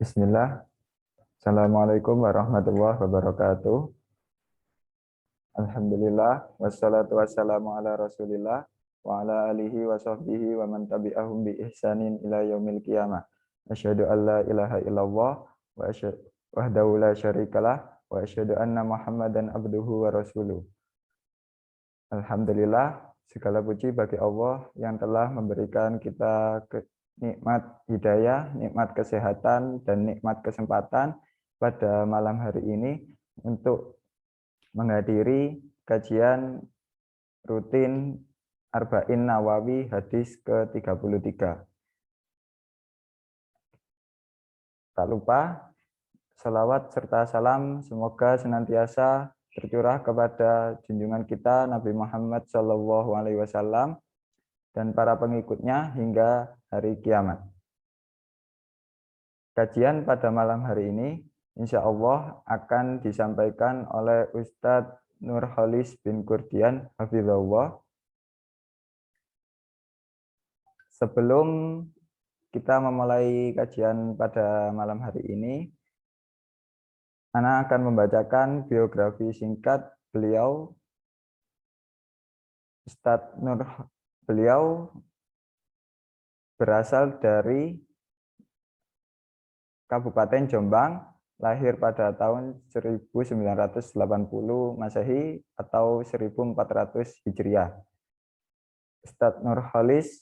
Bismillah. Assalamualaikum warahmatullahi wabarakatuh. Alhamdulillah. Wassalatu wassalamu ala rasulillah. Wa ala alihi wa sahbihi wa man tabi'ahum bi ihsanin ila yaumil qiyamah. Asyhadu an la ilaha illallah wa asyhadu wahdahu la syarikalah wa asyhadu anna Muhammadan abduhu wa rasuluh. Alhamdulillah, segala puji bagi Allah yang telah memberikan kita nikmat hidayah, nikmat kesehatan, dan nikmat kesempatan pada malam hari ini untuk menghadiri kajian rutin Arba'in Nawawi hadis ke-33. Tak lupa, salawat serta salam semoga senantiasa tercurah kepada junjungan kita Nabi Muhammad SAW dan para pengikutnya hingga hari kiamat. Kajian pada malam hari ini insya Allah akan disampaikan oleh Ustadz Nurholis bin Kurdian Hafizahullah. Sebelum kita memulai kajian pada malam hari ini, Ana akan membacakan biografi singkat beliau. Ustadz Nur beliau berasal dari Kabupaten Jombang, lahir pada tahun 1980 Masehi atau 1400 Hijriah. Ustadz Nurholis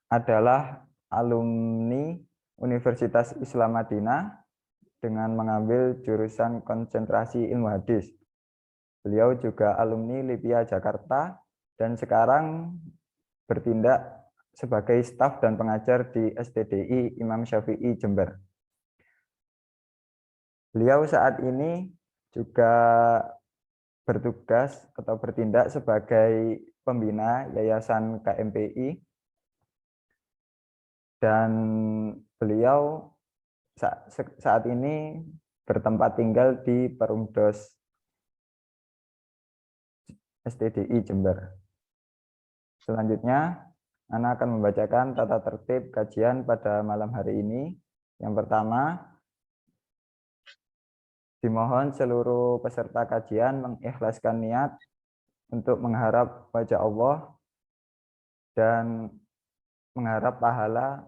adalah alumni Universitas Islam Madinah dengan mengambil jurusan konsentrasi ilmu hadis. Beliau juga alumni LIPIA Jakarta dan sekarang bertindak sebagai staf dan pengajar di STDI Imam Syafi'i Jember. Beliau saat ini juga bertugas atau bertindak sebagai pembina Yayasan KMPI dan beliau saat ini bertempat tinggal di Perumdos STDI Jember. Selanjutnya, Ana akan membacakan tata tertib kajian pada malam hari ini. Yang pertama, dimohon seluruh peserta kajian mengikhlaskan niat untuk mengharap wajah Allah dan mengharap pahala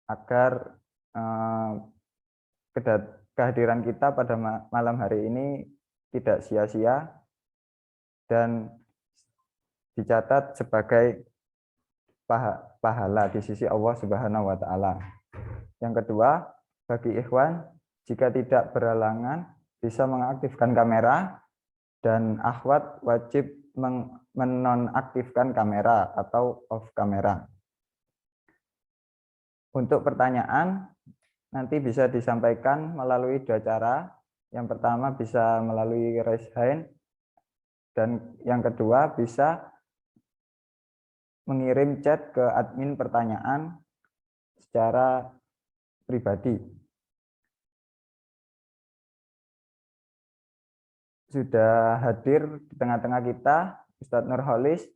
agar kehadiran kita pada malam hari ini tidak sia-sia dan dicatat sebagai pahala di sisi Allah Subhanahu wa Ta'ala. Yang kedua, bagi ikhwan, jika tidak berhalangan bisa mengaktifkan kamera dan akhwat wajib menonaktifkan kamera atau off kamera. Untuk pertanyaan nanti bisa disampaikan melalui dua cara. Yang pertama bisa melalui raise hand dan yang kedua bisa mengirim chat ke admin pertanyaan secara pribadi. Sudah hadir di tengah-tengah kita Ustadz Nurholis.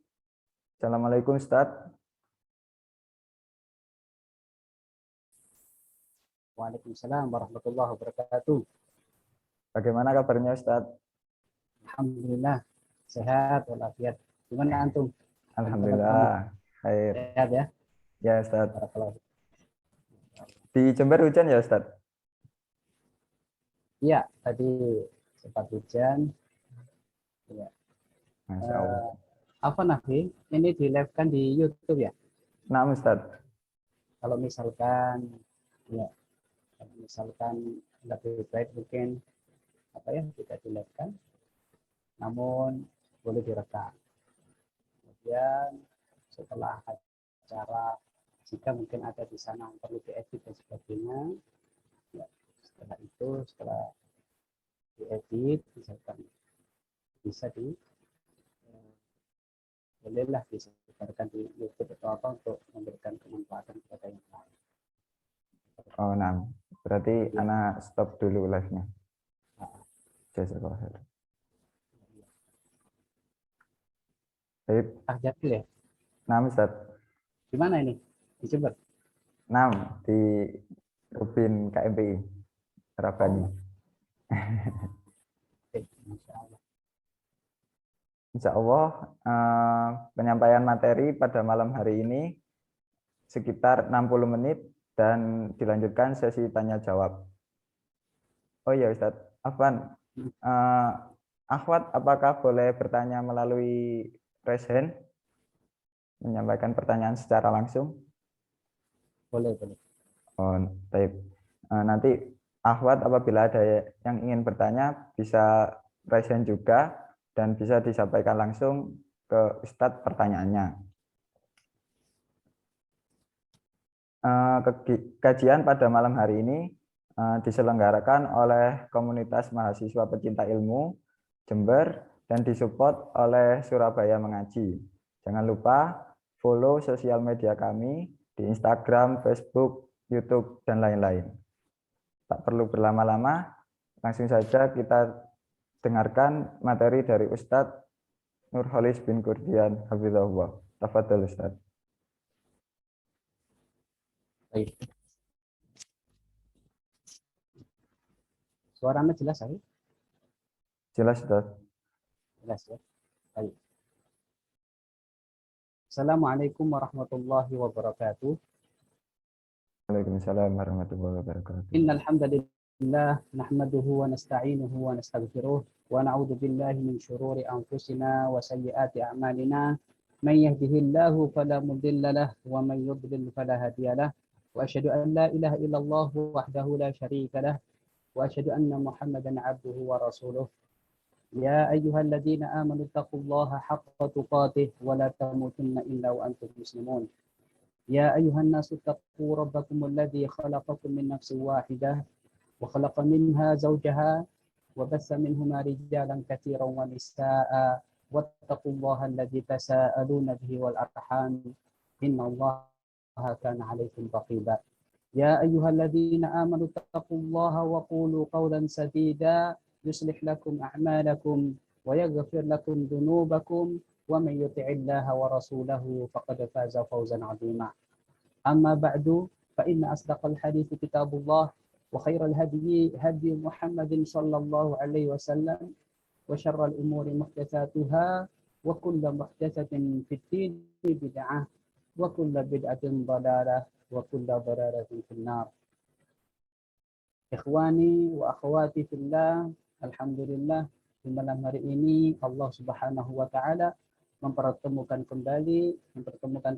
Assalamualaikum Ustadz. Waalaikumsalam warahmatullahi wabarakatuh. Bagaimana kabarnya Ustadz? Alhamdulillah sehat walafiat. Gimana antum? Alhamdulillah. Baik. Sehat ya? Ya Ustadz. Di Jember hujan ya Ustadz? Iya, tadi sempat hujan. Ya. Masya Allah. Apa Nafi? Ini di live kan di YouTube ya? Nah Ustadz. Kalau misalkan lebih baik mungkin tidak di live kan, namun boleh direkam. Kemudian setelah acara jika mungkin ada di sana perlu diedit dan sebagainya, ya, setelah diedit misalkan bisa bolehlah disebarkan di YouTube atau apa untuk memberikan kemanfaatan kepada yang lain. Oh nah, berarti ya. Anak stop dulu live-nya. Jazakallah khair. Baik. Jadi ya. Nah Ustaz. Di mana ini? Di Jember? Nah, di Rubin KMPI Rabani. Masya Allah. Insya Allah penyampaian materi pada malam hari ini sekitar 60 menit dan dilanjutkan sesi tanya jawab. Oh iya Ustadz, Afwan, Akhwat apakah boleh bertanya melalui raise hand? Menyampaikan pertanyaan secara langsung? Boleh, boleh. Oh, baik. Nanti Akhwat apabila ada yang ingin bertanya bisa raise hand juga dan bisa disampaikan langsung ke Ustadz pertanyaannya. Kajian pada malam hari ini diselenggarakan oleh komunitas mahasiswa pecinta ilmu Jember dan disupport oleh Surabaya Mengaji. Jangan lupa follow sosial media kami di Instagram, Facebook, YouTube, dan lain-lain. Tak perlu berlama-lama, langsung saja kita dengarkan materi dari Ustadz Nurholis bin Kurdian Hafizahullah. Tafadhol Ustadz. Baik. Suaranya jelas, Sahih? Jelas Ustadz. Jelas ya. Baik. Assalamualaikum warahmatullahi wabarakatuh. Waalaikumsalam warahmatullahi wabarakatuh. Innal hamdalillah nahmaduhu wa nasta'inuhu wa nastaghfiruh wa na'udzu billahi min syururi anfusina wa sayyiati a'malina. Man yahdihillahu fala mudilla lahu wa man yudlil fala hadiya lahu. Wa asyhadu an la ilaha illallah wahdahu la syarika lahu wa asyhadu anna Muhammadan 'abduhu wa rasuluh. يا أيها الذين آمنوا اتقوا الله حق تقاته ولا تموتن إلا وأنتم مسلمون يا أيها الناس اتقوا ربكم الذي خلقكم من نفس واحدة وخلق منها زوجها وبث منهما رجالا كثيرا ونساء واتقوا الله الذي تساءلون به والأرحام إن الله كان عليكم رقيبا يا أيها الذين آمنوا اتقوا الله وقولوا قولا سديدا يصلح لكم أعمالكم ويغفر لكم ذنوبكم ومن يطع الله ورسوله فقد فاز فوزا عظيما أما بعد فإن أصدق الحديث كتاب الله وخير الهدي هدي محمد صلى الله عليه وسلم وشر الأمور محدثاتها وكل محدثة في الدين بدعة وكل بدعة ضلالة وكل ضلالة في النار. Ikhwani wa akhwati fillah, alhamdulillah di malam hari ini Allah Subhanahu wa taala mempertemukan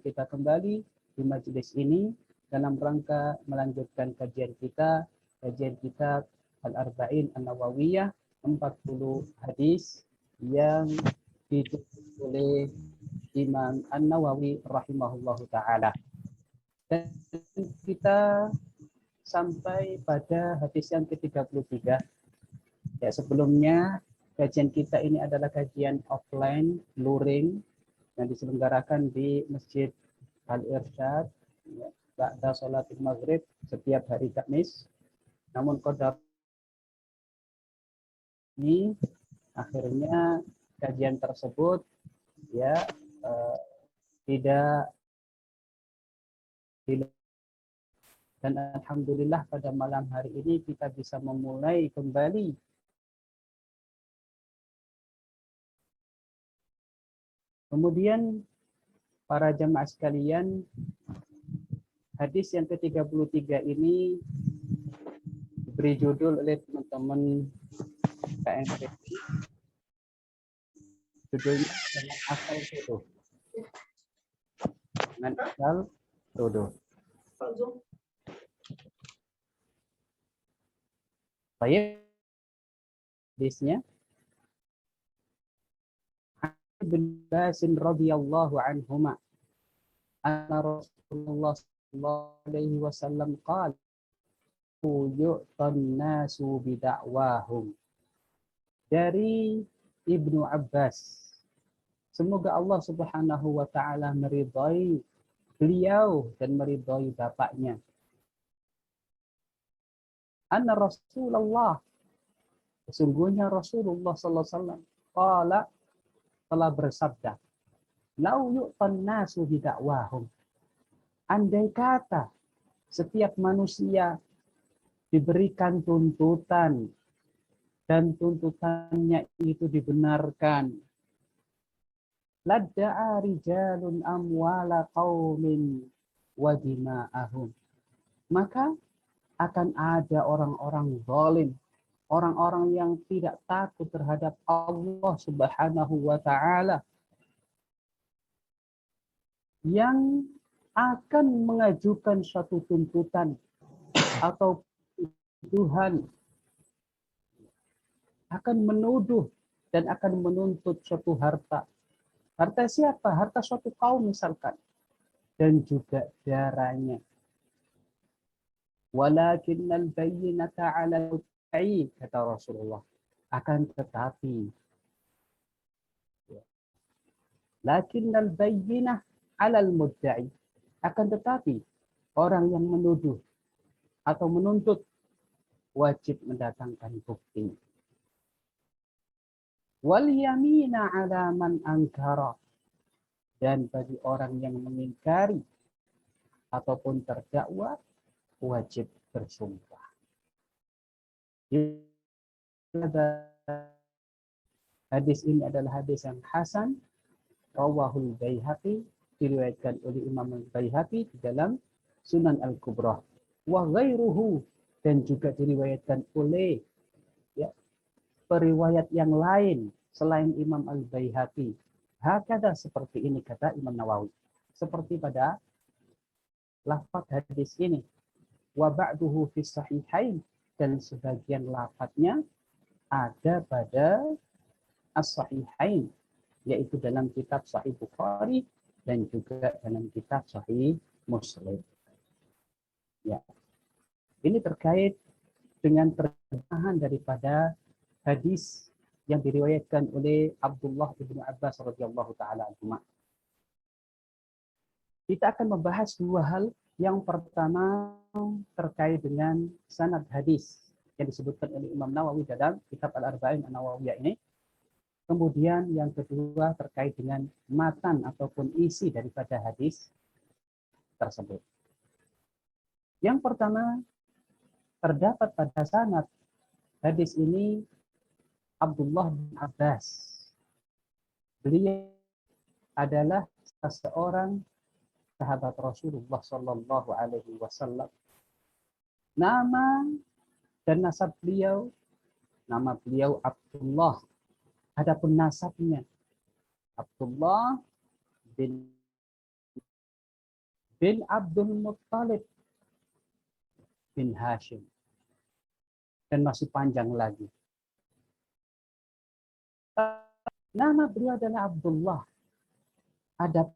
kita kembali di majelis ini dalam rangka melanjutkan kajian kitab Al-Arba'in An-Nawawiyah, 40 hadis yang ditulis oleh Imam An-Nawawi rahimahullahu taala. Dan kita sampai pada hadis yang ke-33. Ya, sebelumnya kajian kita ini adalah kajian offline, luring, yang diselenggarakan di Masjid Al-Irsyad ya, ba'da sholatul maghrib setiap hari Kamis. Namun qadar ini akhirnya kajian tersebut ya tidak dan alhamdulillah pada malam hari ini kita bisa memulai kembali kemudian para jamaah sekalian, hadis yang ke-33 ini diberi judul oleh teman-teman KMP. Judulnya dengan asal tuduh. Dengan asal tuduh. Baik. Hadisnya Ibn Abbas radhiyallahu anhuma anna Rasulullah sallallahu alaihi wasallam qala yu'tan nasu bida'wahum. Dari Ibnu Abbas, semoga Allah Subhanahu wa taala meridhai beliau dan meridhai bapaknya. Anna Rasulullah, sesungguhnya Rasulullah sallallahu alaihi wasallam qala, telah bersabda, lau yu'tan nasu bidakwahum. Andai kata setiap manusia diberikan tuntutan, dan tuntutannya itu dibenarkan. Ladda'a rijalun amwala qaumin wa dima'ahum. Maka akan ada orang-orang zalim, orang-orang yang tidak takut terhadap Allah Subhanahu wa taala, yang akan mengajukan suatu tuntutan atau tuduhan, akan menuduh dan akan menuntut suatu harta. Harta siapa? Harta suatu kaum misalkan. Dan juga darahnya. Walakinnal bayyinata 'alal mudda'i, kata Rasulullah. Akan tetapi, lakinnal bayyinah 'alal mudda'i. Akan tetapi, orang yang menuduh atau menuntut wajib mendatangkan bukti. Wal yamina 'ala man ankara. Dan bagi orang yang mengingkari ataupun terdakwa, wajib bersumpah. Hadis ini adalah hadis yang hasan, rawahul Baihaqi, diriwayatkan oleh Imam Baihaqi di dalam Sunan Al-Kubra. Wa ghairuhu, dan juga diriwayatkan oleh periwayat yang lain selain Imam Al-Baihaqi. Hakada, seperti ini kata Imam Nawawi. Seperti pada lafaz hadis ini. Wa ba'duhu fi sahihain, dan sebagian lafaznya ada pada as-sahihain, yaitu dalam kitab Sahih Bukhari dan juga dalam kitab Sahih Muslim. Ya. Ini terkait dengan terjemahan daripada hadis yang diriwayatkan oleh Abdullah bin Abbas radhiyallahu taala anhuma. Kita akan membahas dua hal. Yang pertama terkait dengan sanad hadis yang disebutkan oleh Imam Nawawi dalam kitab Al-Arba'in An-Nawawiyah ini. Kemudian yang kedua terkait dengan matan ataupun isi daripada hadis tersebut. Yang pertama, terdapat pada sanad hadis ini Abdullah bin Abbas. Beliau adalah seorang sahabat Rasulullah Sallallahu Alaihi Wasallam. Nama dan nasab beliau, nama beliau Abdullah. Adapun nasabnya Abdullah bin Abdul Muttalib bin Hashim, dan masih panjang lagi. Nama beliau adalah Abdullah. Ada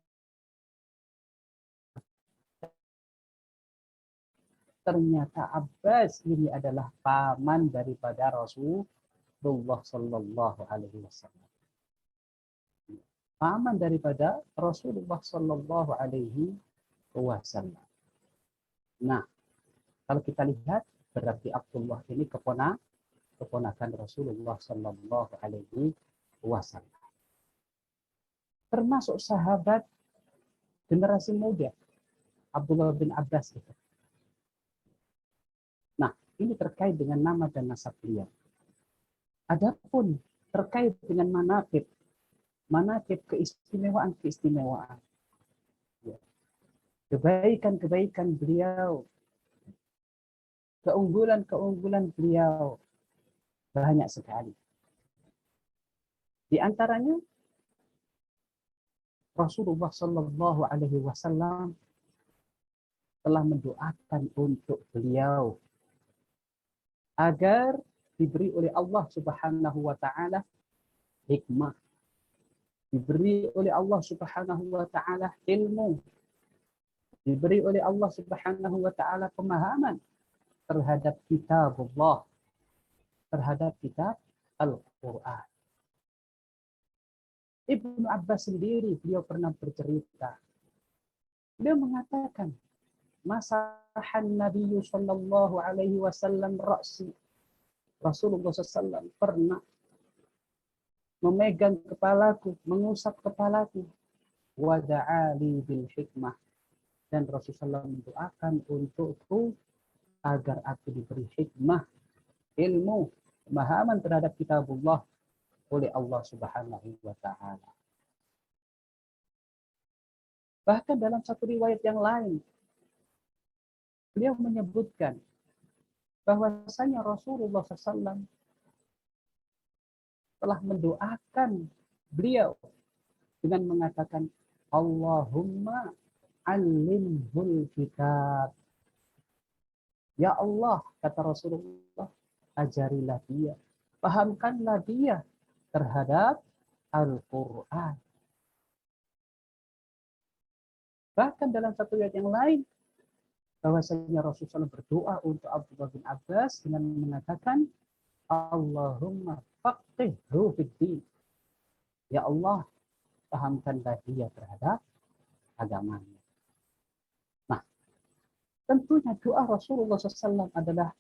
ternyata Abbas ini adalah paman daripada Rasulullah Sallallahu Alaihi Wasallam. Paman daripada Rasulullah Sallallahu Alaihi Wasallam. Nah, kalau kita lihat berarti Abdullah ini keponakan Rasulullah Sallallahu Alaihi Wasallam. Termasuk sahabat generasi muda Abdullah bin Abbas itu. Nah, ini terkait dengan nama dan nasab beliau. Adapun terkait dengan manaqib keistimewaan. Kebaikan beliau, keunggulan beliau banyak sekali. Di antaranya Rasulullah Shallallahu Alaihi Wasallam telah mendoakan untuk beliau agar diberi oleh Allah Subhanahu wa taala hikmah, diberi oleh Allah Subhanahu wa taala ilmu, diberi oleh Allah Subhanahu wa taala pemahaman terhadap kitabullah, terhadap kitab Al-Qur'an. Ibnu Abbas sendiri beliau pernah bercerita. Beliau mengatakan, masahan Nabi sallallahu alaihi wasallam ra'si. Rasulullah SAW pernah memegang kepalaku, mengusap kepalaku. Wa da'ali bil hikmah. Dan Rasulullah SAW mendoakan untukku agar aku diberi hikmah, ilmu, pemahaman terhadap kitabullah oleh Allah Subhanahu wa taala. Bahkan dalam satu riwayat yang lain, beliau menyebutkan bahwasanya Rasulullah SAW telah mendoakan beliau dengan mengatakan, Allahumma alimhul kitab. Ya Allah, kata Rasulullah, ajarilah dia, pahamkanlah dia terhadap Al-Quran. Bahkan dalam satu ayat yang lain, bahwasanya Rasulullah berdoa untuk Abdullah bin Abbas dengan mengatakan, Allahumma faqihhu fid-din. Ya Allah, pahamkanlah dia terhadap agamanya. Nah, tentunya doa Rasulullah SAW adalah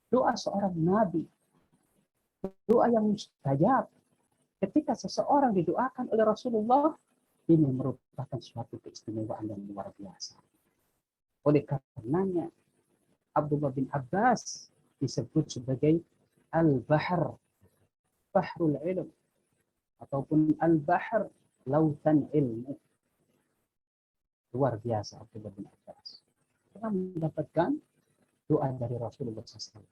doa seorang nabi, doa yang mustajab. Ketika seseorang didoakan oleh Rasulullah, ini merupakan suatu keistimewaan yang luar biasa. Oleh karenanya, Abdullah bin Abbas disebut sebagai Al-Bahr, Bahrul Ilm, ataupun Al-Bahr, lautan ilmu. Luar biasa Abdullah bin Abbas. Pernah mendapatkan doa dari Rasulullah SAW.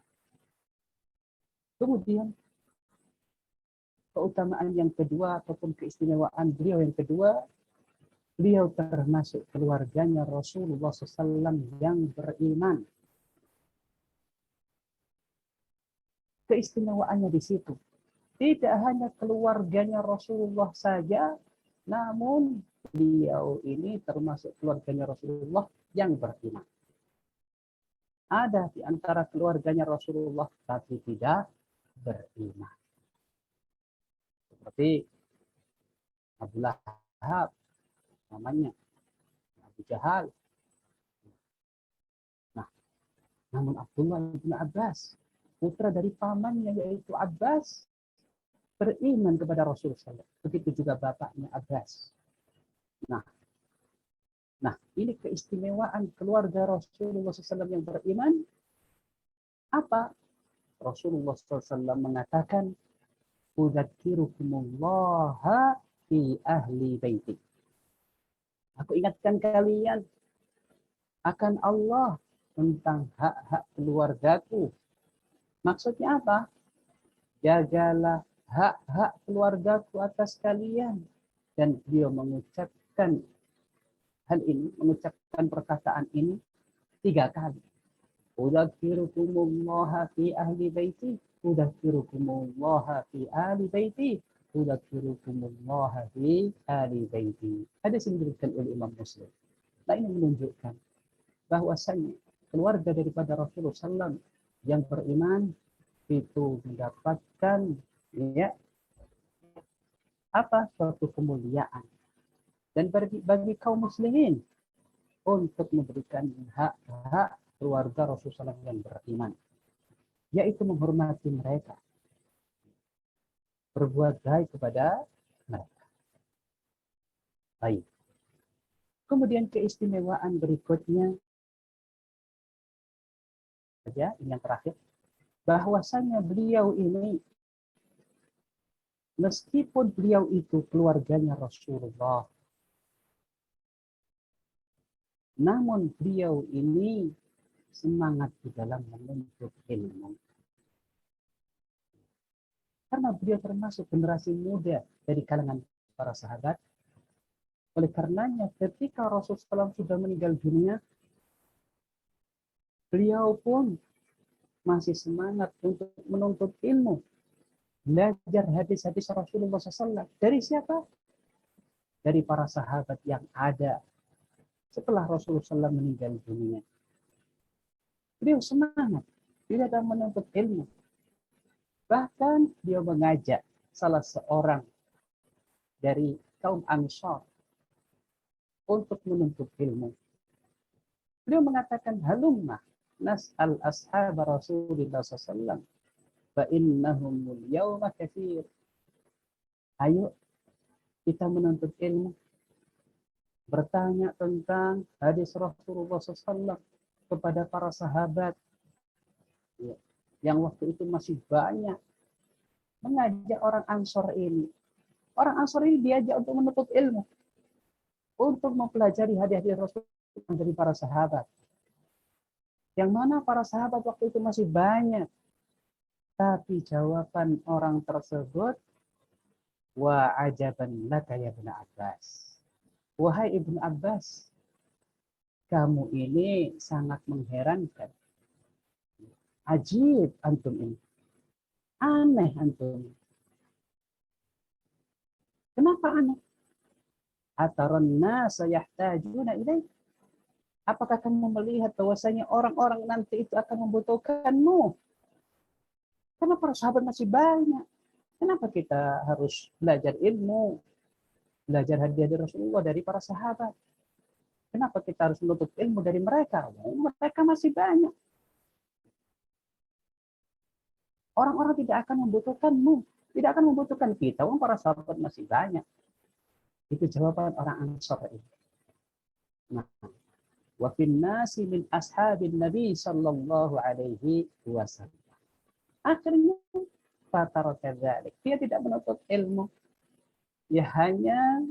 Kemudian, keutamaan yang kedua ataupun keistimewaan beliau yang kedua, beliau termasuk keluarganya Rasulullah SAW yang beriman. Keistimewaannya di situ. Tidak hanya keluarganya Rasulullah saja, namun beliau ini termasuk keluarganya Rasulullah yang beriman. Ada di antara keluarganya Rasulullah tapi tidak beriman. Seperti Abu Lahab, namanya Abu Jahal. Nah, namun Abdullah bin Abbas, putra dari pamannya yaitu Abbas, beriman kepada Rasulullah. Begitu juga bapaknya Abbas. Nah, ini keistimewaan keluarga Rasulullah SAW yang beriman. Apa? Rasulullah SAW mengatakan, Udzakirukumullah fi ahli baiti. Aku ingatkan kalian akan Allah tentang hak-hak keluargaku. Maksudnya apa? Jagalah hak-hak keluargaku atas kalian. Dan beliau mengucapkan hal ini, mengucapkan perkataan ini 3 kali. Udzakirukumullah fi ahli baiti, udzakirukumullah fi ahli baiti, udzakirukumullah fi ahli baiti. Hadis ini diriwayatkan oleh Imam Muslim. Nah, ini menunjukkan bahwasanya keluarga daripada Rasulullah SAW yang beriman itu mendapatkan suatu kemuliaan. Dan bagi kaum muslimin untuk memberikan hak-hak keluarga Rasulullah yang beriman, yaitu menghormati mereka, berbuat baik kepada mereka. Baik. Kemudian keistimewaan berikutnya, yang terakhir, bahwasanya beliau ini, meskipun beliau itu keluarganya Rasulullah, namun beliau ini semangat di dalam menuntut ilmu. Karena beliau termasuk generasi muda dari kalangan para sahabat. Oleh karenanya ketika Rasulullah SAW sudah meninggal dunia, beliau pun masih semangat untuk menuntut ilmu. Belajar hadis-hadis Rasulullah SAW. Dari siapa? Dari para sahabat yang ada setelah Rasulullah SAW meninggal dunia. Beliau semangat di dalam menuntut ilmu. Bahkan beliau mengajak salah seorang dari kaum Ansar untuk menuntut ilmu. Beliau mengatakan, halumma nas'al ashab Rasulullah SAW fa innahumul yawma katsir. Ayo kita menuntut ilmu, bertanya tentang hadis Rasulullah SAW kepada para sahabat, ya, yang waktu itu masih banyak mengajak orang Ansor ini. Orang Ansor ini diajak untuk menuntut ilmu, untuk mempelajari hadis-hadis Rasul dari para sahabat. Yang mana para sahabat waktu itu masih banyak. Tapi jawaban orang tersebut, wa ajaban laka ya Ibnu Abbas. Wahai Ibnu Abbas, kamu ini sangat mengherankan. Ajib antum ini. Aneh antum. Kenapa aneh? Ataranna sayahtajuna ilaih. Apakah kamu melihat bahwasanya orang-orang nanti itu akan membutuhkanmu? Karena para sahabat masih banyak. Kenapa kita harus belajar ilmu, belajar hadis Rasulullah dari para sahabat? Kenapa kita harus menuntut ilmu dari mereka? Mereka masih banyak. Orang-orang tidak akan membutuhkanmu, tidak akan membutuhkan kita. Para sahabat masih banyak. Itu jawaban orang Ansor ini. Nah, wa fin nasi min ashabin Nabi sallallahu alaihi wasallam. Akhirnya fataraka dzalik. Dia tidak menuntut ilmu. Ya hanya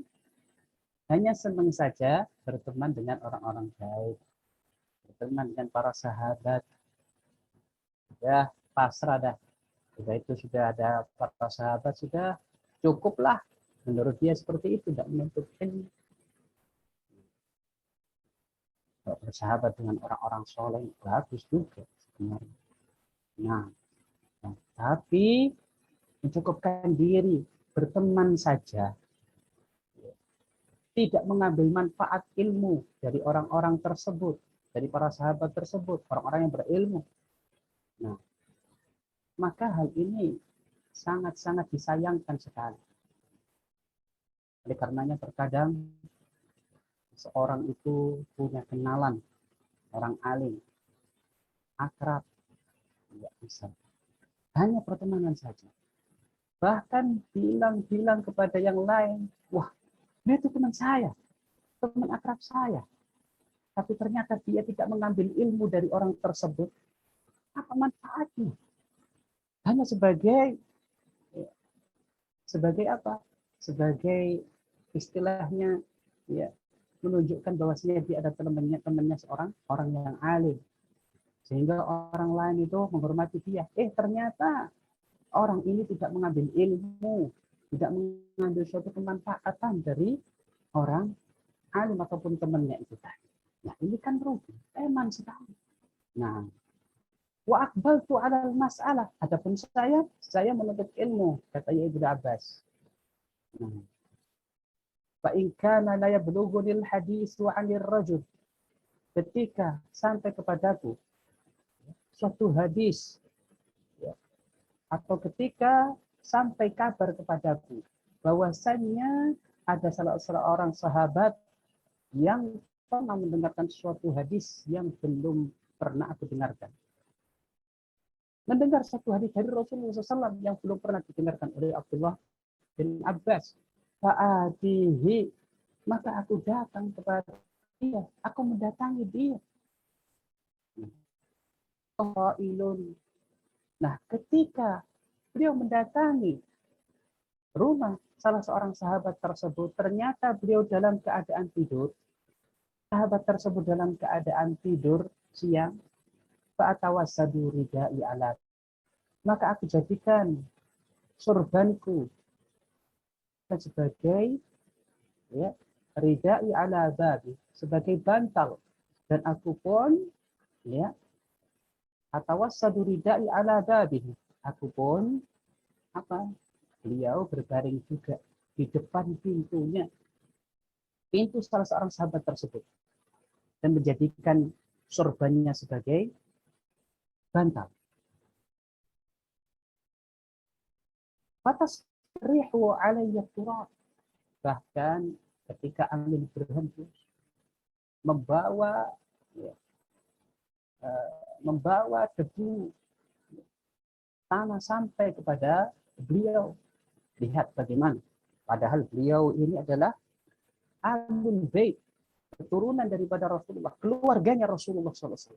senang saja berteman dengan orang-orang baik. Berteman dengan para sahabat. Ya, pasrah dah. Sudah itu sudah ada para sahabat, sudah cukuplah. Menurut dia seperti itu, tidak menuntut ilmu. Bersahabat dengan orang-orang soleh bagus juga sebenarnya. Nah, tapi mencukupkan diri berteman saja, tidak mengambil manfaat ilmu dari orang-orang tersebut, dari para sahabat tersebut, orang-orang yang berilmu. Nah, maka hal ini sangat-sangat disayangkan sekali. Oleh karenanya terkadang seorang itu punya kenalan orang alim, akrab, tidak bisa. Hanya pertemanan saja. Bahkan bilang-bilang kepada yang lain, wah, dia itu teman saya, teman akrab saya. Tapi ternyata dia tidak mengambil ilmu dari orang tersebut. Apa manfaatnya? Hanya sebagai apa? Sebagai istilahnya ya menunjukkan bahwasanya dia ada temannya seorang orang yang alim. Sehingga orang lain itu menghormati dia. Ternyata orang ini tidak mengambil ilmu, tidak mengambil suatu kemanfaatan dari orang alim ataupun temannya itu tadi. Nah, ini kan rugi, eman sekali. Nah, wa aqbaltu 'ala masalah. Adapun saya menuntut ilmu, kata Ibnu Abbas. Nah, fa in kana la yablughunil hadis wa 'anil rajul. Ketika sampai kepadaku suatu hadis atau ketika sampai kabar kepadaku bahwasannya ada salah seorang sahabat yang pernah mendengarkan suatu hadis yang belum pernah aku dengarkan. Mendengar satu hadis dari Rasulullah SAW yang belum pernah didengarkan oleh Abdullah bin Abbas. Fa'atihi, maka aku datang kepada dia, aku mendatangi dia. Nah, ketika beliau mendatangi rumah salah seorang sahabat tersebut, ternyata beliau dalam keadaan tidur. Sahabat tersebut dalam keadaan tidur siang. Fa'atawassadu ridai ala. Maka aku jadikan sorbanku sebagai ya, ridai ala babi, sebagai bantal. Dan aku pun ya atawassadu ridai ala babi. Aku pun beliau berbaring juga di depan pintunya, pintu salah seorang sahabat tersebut, dan menjadikan sorbannya sebagai bantal. Fatas rihu alayya turab. Bahkan ketika angin berhembus membawa debu tanah sampai kepada beliau. Lihat bagaimana. Padahal beliau ini adalah Ahlul Bait, keturunan daripada Rasulullah, keluarganya Rasulullah SAW.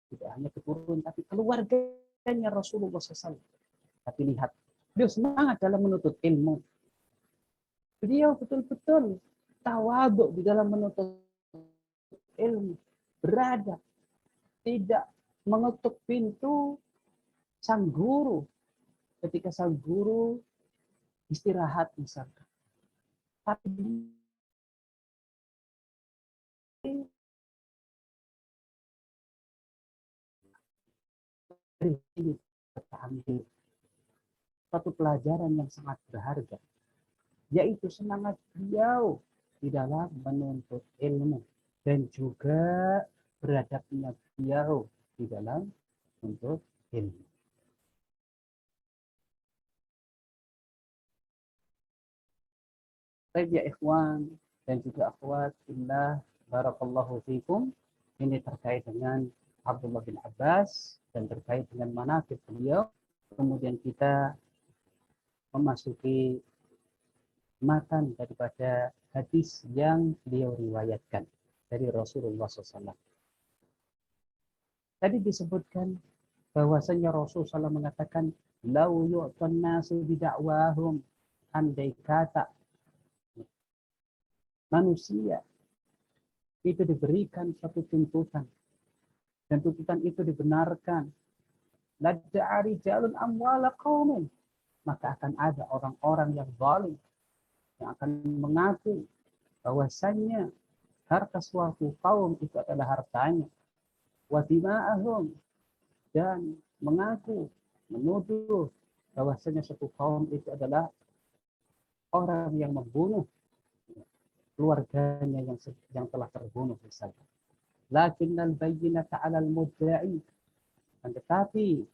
Tidak hanya keturunan, tapi keluarganya Rasulullah SAW. Tapi lihat, beliau semangat dalam menuntut ilmu. Beliau betul-betul tawaduk di dalam menuntut ilmu. Berada, tidak mengetuk pintu sang guru ketika sang guru istirahat misalkan. Tapi ini kita ambil satu pelajaran yang sangat berharga, yaitu semangat beliau di dalam menuntut ilmu dan juga beradabnya beliau di dalam menuntut ilmu. Baik ya ikhwan dan juga akhwat fillah, barakallahu fikum. Ini terkait dengan Abdullah bin Abbas dan terkait dengan manaqib beliau. Kemudian kita memasuki matan daripada hadis yang beliau riwayatkan dari Rasulullah SAW. Tadi disebutkan bahwasanya Rasulullah SAW mengatakan, "Lau yu'tan nasu bidakwahum," andai kata manusia itu diberikan satu tuntutan dan tuntutan itu dibenarkan, ladda'a rijalun amwala qaumin, maka akan ada orang-orang yang zalim yang akan mengaku bahwasanya harta suatu kaum itu adalah hartanya, wa dima'ahum, dan mengaku menuduh bahwasanya suatu kaum itu adalah orang yang membunuh keluarganya yang telah terbunuh misalnya. Lakinnal bayyinata 'alal mudda'i, tetapi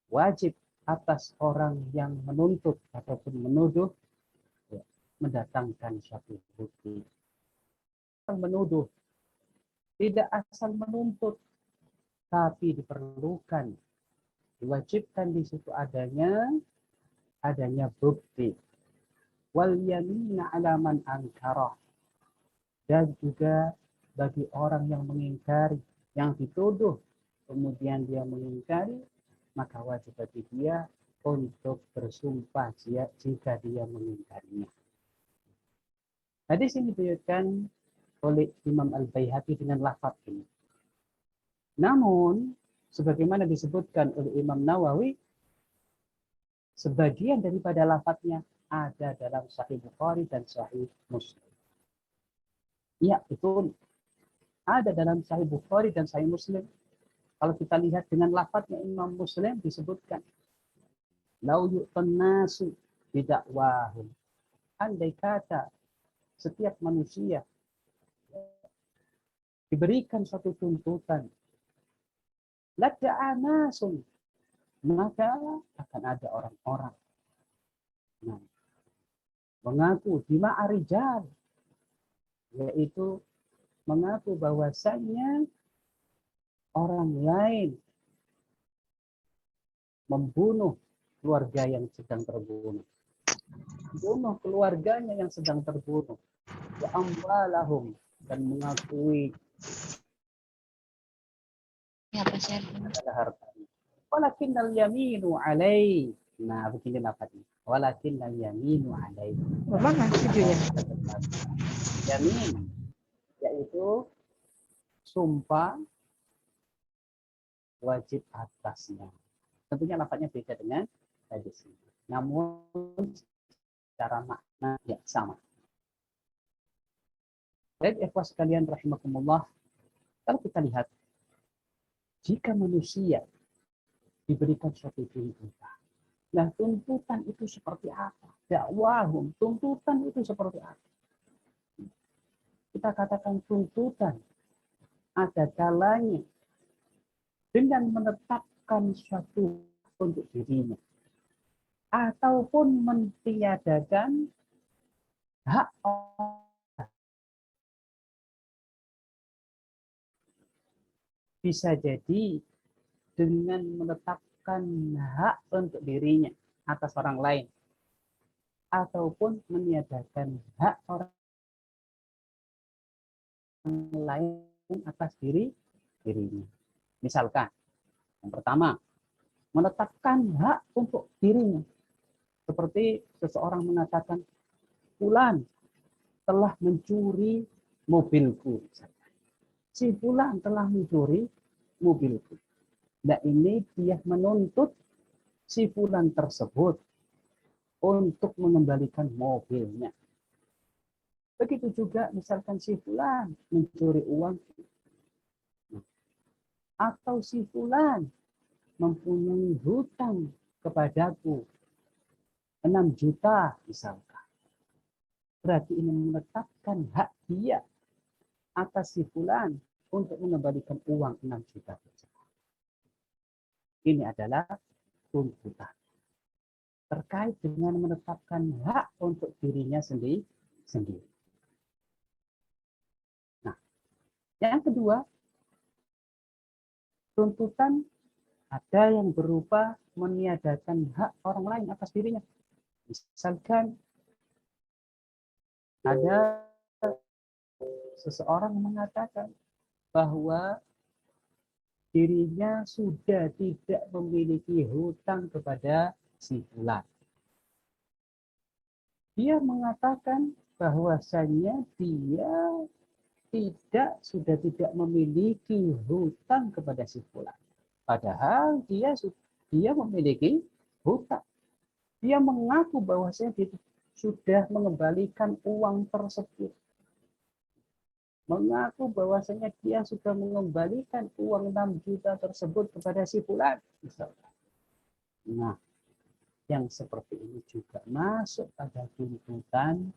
wajib atas orang yang menuntut ataupun menuduh mendatangkan suatu bukti. Yang menuduh tidak asal menuntut, tapi diperlukan, diwajibkan di situ adanya bukti. Wal yamina 'ala man ankara, dan juga bagi orang yang mengingkari, yang dituduh kemudian dia mengingkari, maka wajib bagi dia untuk bersumpah jika dia mengingkarinya. Hadis ini diriwayatkan oleh Imam Al-Baihaqi dengan lafaz ini. Namun, sebagaimana disebutkan oleh Imam Nawawi, sebagian daripada lafaznya ada dalam Sahih Bukhari dan Sahih Muslim. Ya, betul. Ada dalam Sahih Bukhari dan Sahih Muslim. Kalau kita lihat dengan lafaznya Imam Muslim disebutkan, lau yu'tan nasu bidakwahum, andai kata setiap manusia diberikan suatu tuntutan, ladda'a nasun, maka akan ada orang-orang mengaku dima'a rijal, yaitu mengaku bahwasanya orang lain membunuh keluarga yang sedang terbunuh, membunuh keluarganya yang sedang terbunuh, wa amwalahum, dan mengakui adalah hartanya. Walakinnal yaminu alai. Nah, begini lafaznya. Walakinnal yaminu alai. Mana videonya? Yamin, yaitu sumpah wajib atasnya. Tentunya lafaznya beda dengan hadis ini. Namun secara makna ya sama. Baik, ikhwah sekalian rahimakumullah, kalau kita lihat, jika manusia diberikan suatu tuntutan, nah tuntutan itu seperti apa? Dakwahum, tuntutan itu seperti apa? Kita katakan tuntutan ada kalanya dengan menetapkan suatu untuk dirinya, ataupun mentiadakan hak orang. Bisa jadi dengan menetapkan hak untuk dirinya atas orang lain, ataupun meniadakan hak orang lain atas diri dirinya. Misalkan, yang pertama, menetapkan hak untuk dirinya. Seperti seseorang mengatakan, Fulan telah mencuri mobilku. Si Fulan telah mencuri mobilku. Nah ini dia menuntut si Fulan tersebut untuk mengembalikan mobilnya. Begitu juga misalkan si Fulan mencuri uang atau si Fulan mempunyai hutang kepadaku 6 juta misalkan. Berarti ini menetapkan hak dia atas si Fulan untuk mengembalikan uang 6 juta. Ini adalah tuntutan terkait dengan menetapkan hak untuk dirinya sendiri. Nah, yang kedua, tuntutan ada yang berupa meniadakan hak orang lain atas dirinya. Misalkan ada seseorang mengatakan bahwa dirinya sudah tidak memiliki hutang kepada si Fulan. Dia mengatakan bahwasanya dia sudah tidak memiliki hutang kepada si Fulan. Padahal dia memiliki hutang. Dia mengaku bahwasanya dia sudah mengembalikan uang tersebut. Mengaku bahwasanya dia sudah mengembalikan uang 6 juta tersebut kepada si Fulan. Nah, yang seperti ini juga masuk pada tuntutan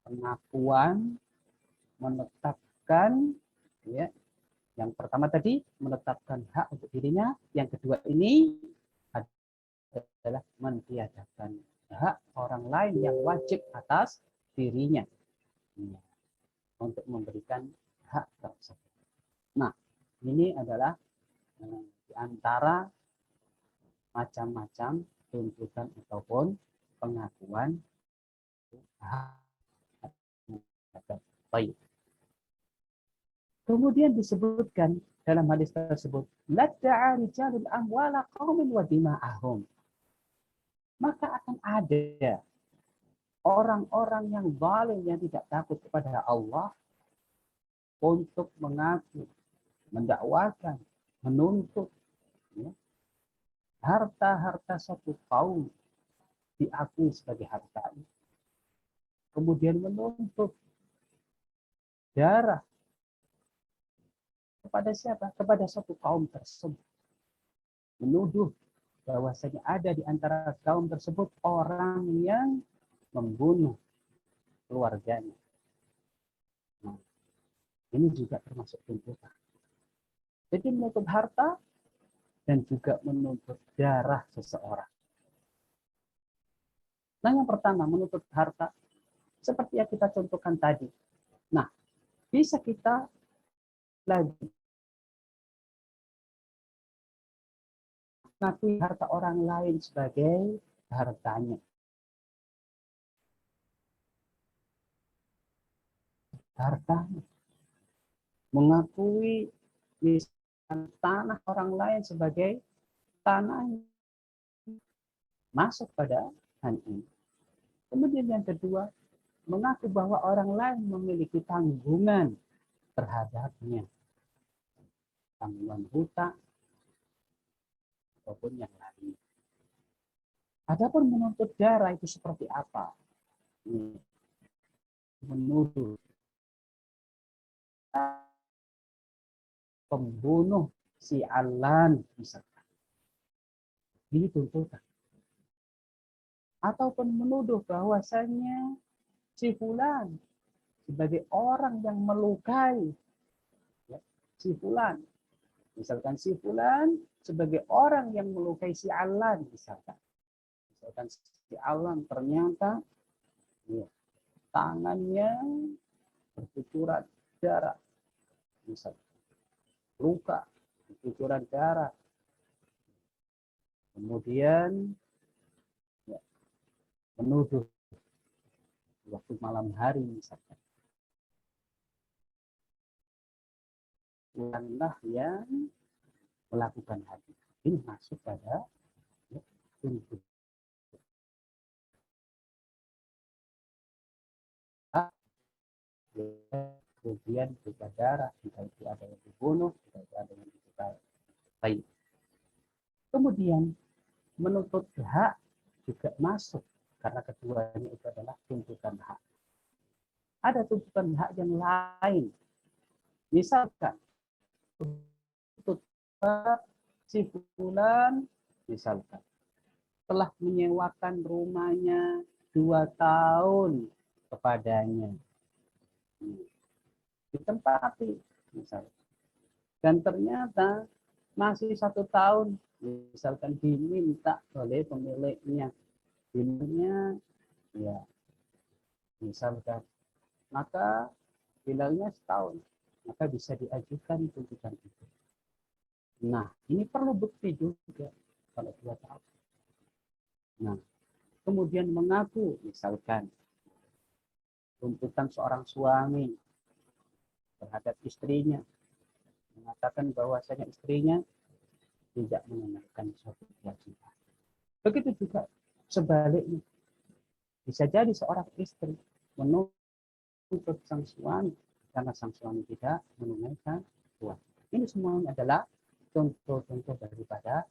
pengakuan, menetapkan, ya. Yang pertama tadi menetapkan hak untuk dirinya, yang kedua ini adalah mentiadakan hak orang lain yang wajib atas dirinya, ya, untuk memberikan hak tersebut. Nah, ini adalah di antara macam-macam tuntutan ataupun pengakuan hak. Baik. Kemudian disebutkan dalam hadis tersebut, ladda'a rijalul amwala qaumin wa dima'ahum. Maka akan ada orang-orang yang zalim yang tidak takut kepada Allah untuk mengaku, mendakwakan, menuntut, ya, harta-harta satu kaum diakui sebagai hartanya. Kemudian menuntut darah kepada siapa? Kepada satu kaum tersebut. Menuduh bahwasanya ada di antara kaum tersebut orang yang membunuh keluarganya. Nah, ini juga termasuk tuntutan. Jadi menuntut harta dan juga menuntut darah seseorang. Nah, yang pertama menuntut harta seperti yang kita contohkan tadi. Nah, bisa kita lagi mengakui harta orang lain sebagai hartanya. Hartanya. Mengakui misalkan tanah orang lain sebagai tanah masuk pada hal ini. Kemudian yang kedua, mengaku bahwa orang lain memiliki tanggungan terhadapnya. Tanggungan hutang ataupun yang lain. Adapun menuntut darah itu seperti apa? Menuduh pembunuh si Alan misalkan. Ini tuntutan. Ataupun menuduh bahwasanya si Fulan sebagai orang yang melukai, ya, si Fulan. Misalkan si Fulan sebagai orang yang melukai si Alan misalkan. Misalkan si Alan ternyata, ya, tangannya bercucuran darah, misalkan luka, bercucuran darah. Kemudian, ya, menuduh waktu malam hari misalkan. fulanlah yang melakukan hal itu. Ini masuk pada tuntutan. Kemudian juga darah, jika itu ada yang dibunuh, jika itu ada yang disukai. Baik. Kemudian menuntut hak juga masuk karena keduanya itu adalah tuntutan hak. Ada tuntutan hak yang lain. Misalkan tuntut si fulan misalkan telah menyewakan rumahnya 2 tahun kepadanya. Ditempati misalkan. Dan ternyata masih 1 tahun misalkan diminta oleh pemiliknya. Bilangnya ya misalkan maka bilangnya setahun, maka bisa diajukan tuntutan itu. Nah, ini perlu bukti juga kalau 2 tahun. Nah, kemudian mengaku misalkan tuntutan seorang suami terhadap istrinya mengatakan bahwasanya istrinya tidak menunaikan suatu kewajiban. Begitu juga sebaliknya. Bisa jadi seorang istri menuntut sang suami karena sang suami tidak menunaikan kewajiban. Ini semuanya adalah contoh-contoh daripada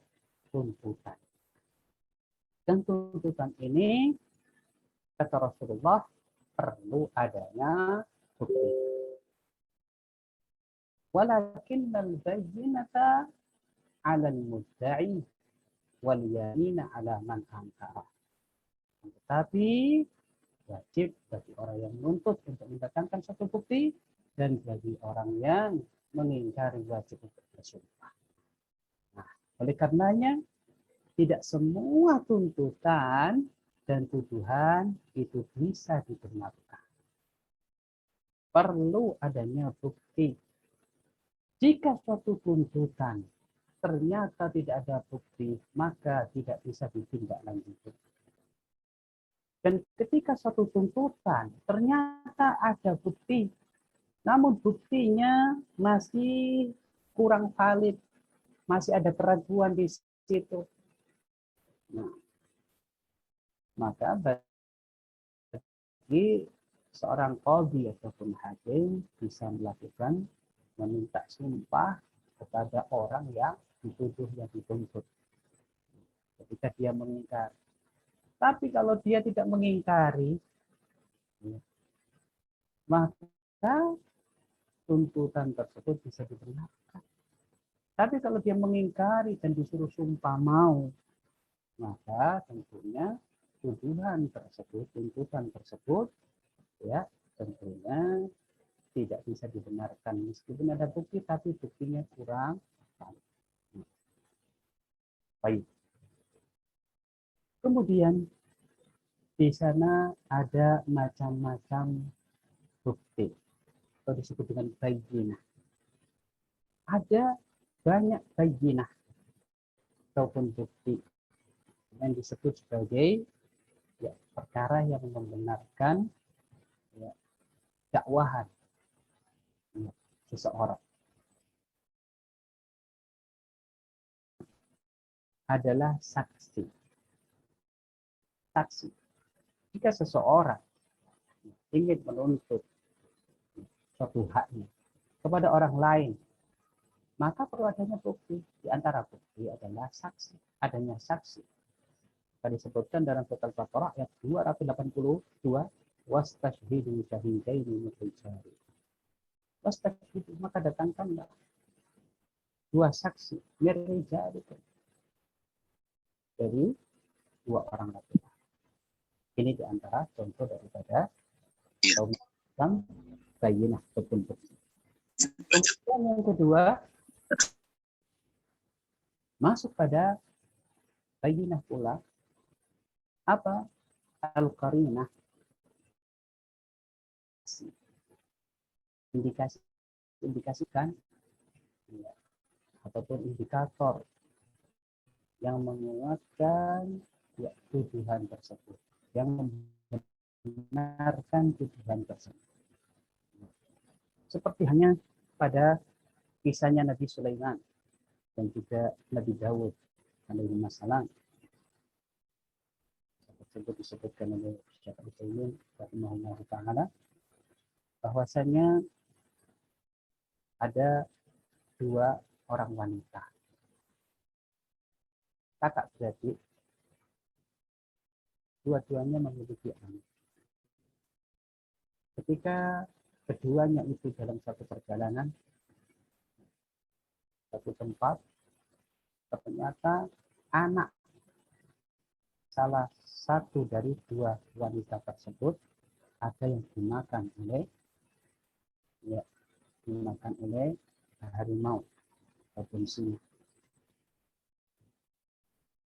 tuntutan. Dan tuntutan ini kata Rasulullah perlu adanya bukti. Walakinnal bayyinata 'alal mudda'i wal yamina 'ala man ankara. Tetapi wajib bagi orang yang menuntut untuk mendatangkan satu bukti dan bagi orang yang mengingkari wajib untuk bersumpah. Nah, oleh karenanya tidak semua tuntutan dan tuduhan itu bisa dibenarkan. Perlu adanya bukti. Jika suatu tuntutan ternyata tidak ada bukti, maka tidak bisa ditindaklanjuti. Dan ketika suatu tuntutan ternyata ada bukti, namun buktinya masih kurang valid, masih ada keraguan di situ. Nah, maka bagi seorang qadhi ataupun hakim bisa melakukan meminta sumpah kepada orang yang dituduh yang dituntut. Ketika dia mengingkari. Tapi kalau dia tidak mengingkari, maka tuntutan tersebut bisa dibenarkan. Tapi kalau dia mengingkari dan disuruh sumpah mau, maka tentunya tuduhan tersebut, tuntutan tersebut, ya tentunya tidak bisa dibenarkan meskipun ada bukti, tapi buktinya kurang baik. Kemudian di sana ada macam-macam bukti atau disebut dengan bayyinah. Ada banyak bayyinah ataupun bukti yang disebut sebagai ya, perkara yang membenarkan ya, dakwahan ya, seseorang. Adalah saksi. Saksi. Jika seseorang ingin menuntut suatu haknya kepada orang lain, maka perlu adanya bukti. Di antara bukti adalah saksi. Adanya saksi. Tadi disebutkan dalam surat Al-Baqarah ayat 282, wastashhidu syahidaini min rijalikum. Wastashhidu, maka datangkanlah 2 saksi min rijalikum. Dari 2 orang laki-laki. Ini diantara contoh daripada kaum Islam bayyinah ataupun bukti. Dan yang kedua masuk pada bayyinah pula apa? Al-qarinah. Indikasikan ya, ataupun indikator yang menguatkan ya, tuduhan tersebut, yang membenarkan tuduhan tersebut. Seperti hanya pada kisahnya Nabi Sulaiman dan juga Nabi Daud alaihi salam tersebut disebutkan oleh Syekh Utsaimin rahimahullah taala bahwasanya ada dua orang wanita kakak beradik, dua-duanya memiliki anak. Ketika keduanya itu dalam satu perjalanan, satu tempat, ternyata anak salah satu dari dua wanita tersebut ada yang dimakan oleh harimau ataupun singa.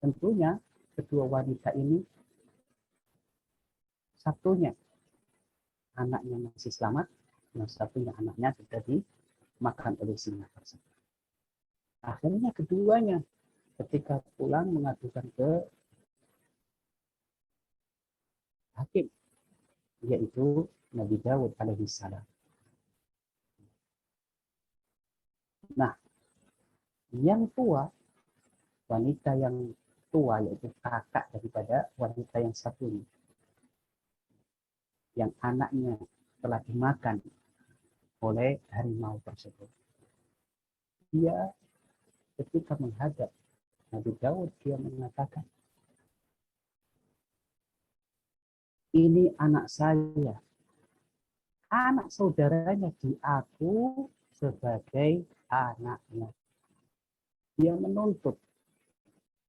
Tentunya kedua wanita ini satunya anaknya masih selamat, yang satunya anaknya sudah dimakan oleh singa tersebut. Akhirnya keduanya ketika pulang mengadukan ke hakim, yaitu Nabi Daud alaihissalam. Nah, yang tua, wanita yang tua yaitu kakak daripada wanita yang satunya, yang anaknya telah dimakan oleh harimau tersebut. Dia ketika menghadap Nabi Daud, dia mengatakan, ini anak saya, anak saudaranya diaku sebagai anaknya. Dia menuntut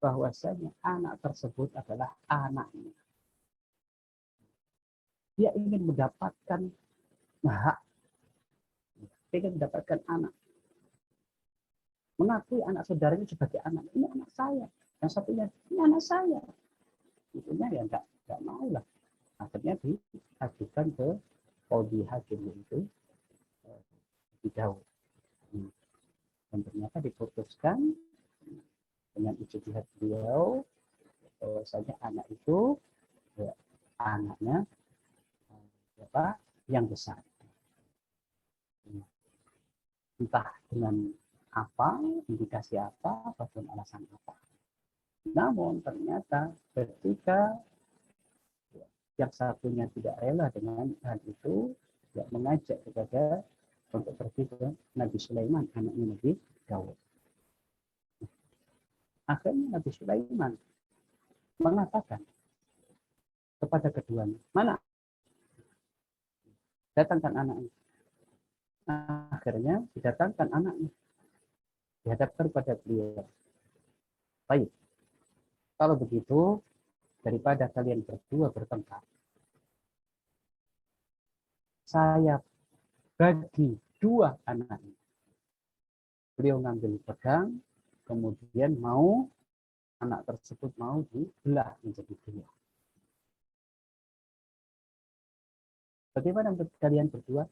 bahwasanya anak tersebut adalah anaknya. Dia ingin mendapatkan hak, ingin mendapatkan anak. Mengakui anak saudaranya sebagai anak. Ini anak saya. Yang satunya, ini anak saya. Itunya ya enggak mau lah. Akhirnya diajukan ke Qadhi Hakim, yaitu Nabi Daud. Dan ternyata diputuskan dengan ijtihad beliau bahwasanya anak itu ya, anaknya apa yang besar. Entah dengan apa, indikasi apa, ataupun alasan apa. Namun ternyata ketika yang satunya tidak rela dengan hal itu, ya, mengajak kepada untuk pergi ke Nabi Sulaiman, anaknya Nabi Daud. Akhirnya Nabi Sulaiman mengatakan kepada keduanya, mana? Datangkan anaknya. Akhirnya didatangkan anaknya. Dihadapkan pada beliau. Baik, kalau begitu, daripada kalian berdua bertengkar, saya bagi dua anaknya. Beliau ngambil pedang, kemudian anak tersebut mau dibelah menjadi dua. Bagaimana menurut kalian berdua?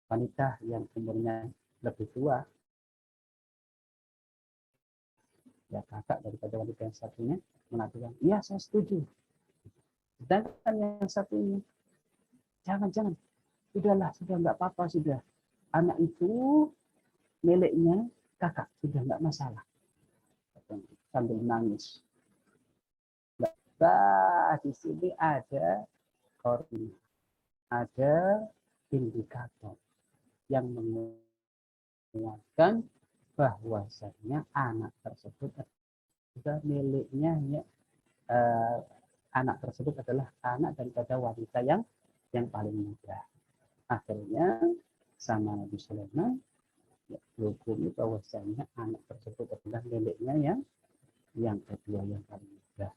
Wanita yang umurnya lebih tua, ya kakak daripada wanita yang satunya, mengatakan, iya saya setuju. Sedangkan yang satunya, jangan, sudahlah, sudah nggak apa-apa, sudah. Anak itu miliknya kakak, sudah nggak masalah. Sambil nangis. Nah, di sini ada koordinat, ada indikator yang menguatkan bahwasanya anak tersebut adalah miliknya, anak tersebut adalah anak daripada wanita yang paling muda. Akhirnya sama Nabi Sulaiman dihukumi bahwasanya anak tersebut adalah miliknya yang kedua yang paling muda.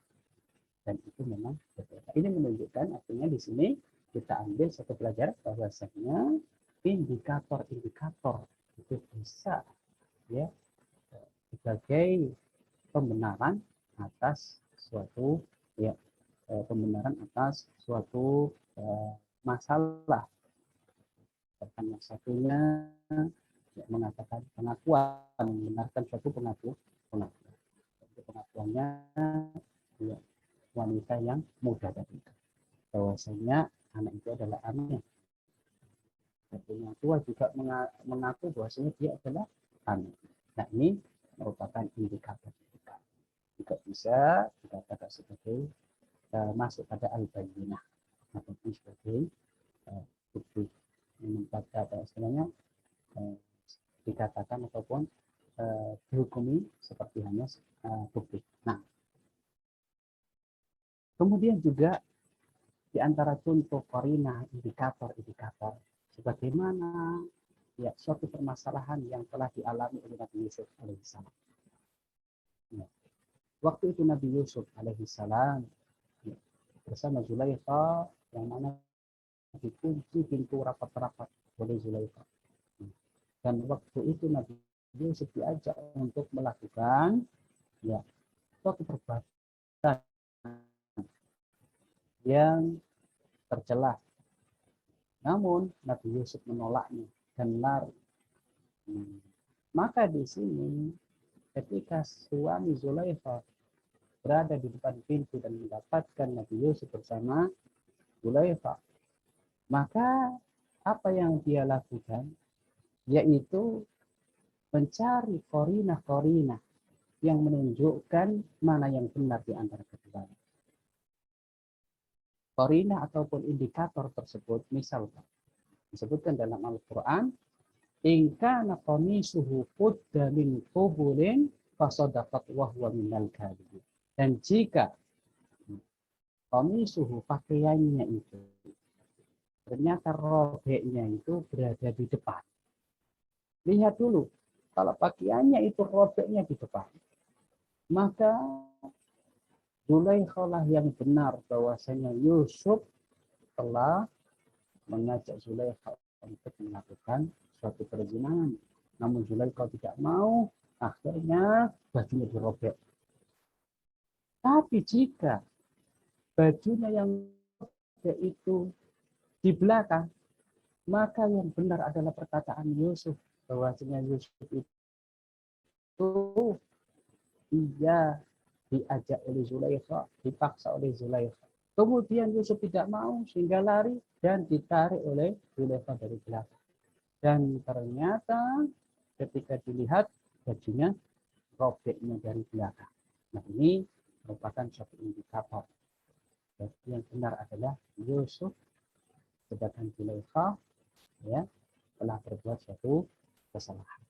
Dan itu memang betul. Ini menunjukkan, artinya di sini kita ambil satu pelajaran bahwasanya indikator-indikator itu bisa ya sebagai pembenaran atas suatu masalah. Bahkan yang satunya ya, mengatakan pengakuan, membenarkan suatu pengakuannya ya, wanita yang muda tadi, bahwasanya anak itu adalah anaknya. punya tua juga mengaku bahwasanya dia adalah hamil. Nah, ini merupakan indikator juga bisa dikatakan sebagai masuk pada al-bayyinah ataupun sebagai bukti pada istilahnya dikatakan ataupun dihukumi seperti hanya bukti. Nah, kemudian juga di antara contoh qarinah indikator sebagaimana ya suatu permasalahan yang telah dialami oleh Nabi Yusuf alaihissalam. Ya. Waktu itu Nabi Yusuf alaihissalam ya, bersama Zulaikha yang mana dikunci pintu rapat-rapat oleh Zulaikha. Dan waktu itu Nabi Yusuf diajak untuk melakukan ya suatu perbuatan yang tercela. Namun Nabi Yusuf menolaknya dan lari. Maka di sini ketika suami Zulaikha berada di depan pintu dan mendapatkan Nabi Yusuf bersama Zulaikha, maka apa yang dia lakukan yaitu mencari qarinah yang menunjukkan mana yang benar di antara keduanya. Qarinah ataupun indikator tersebut misalkan disebutkan dalam Al-Quran, in kana qamisuhu qudda min qubulin fasadaqat wa huwa minal kadhibin. Dan jika qamisuhu pakaiannya itu ternyata robeknya itu berada di depan. Lihat dulu, kalau pakaiannya itu robeknya di depan, maka Zulaikha yang benar bahwasanya Yusuf telah mengajak Zulaikha untuk melakukan suatu perzinahan. Namun Zulaikha tidak mau, akhirnya bajunya dirobek. Tapi jika bajunya yang robek itu di belakang, maka yang benar adalah perkataan Yusuf bahwasanya Yusuf itu ia diajak oleh Zulaikha, dipaksa oleh Zulaikha. Kemudian Yusuf tidak mau sehingga lari dan ditarik oleh Zulaikha dari belakang. Dan ternyata ketika dilihat bajunya robeknya dari belakang. Nah, ini merupakan suatu indikator. Jadi yang benar adalah Yusuf, sedangkan Zulaikha ya telah berbuat suatu kesalahan.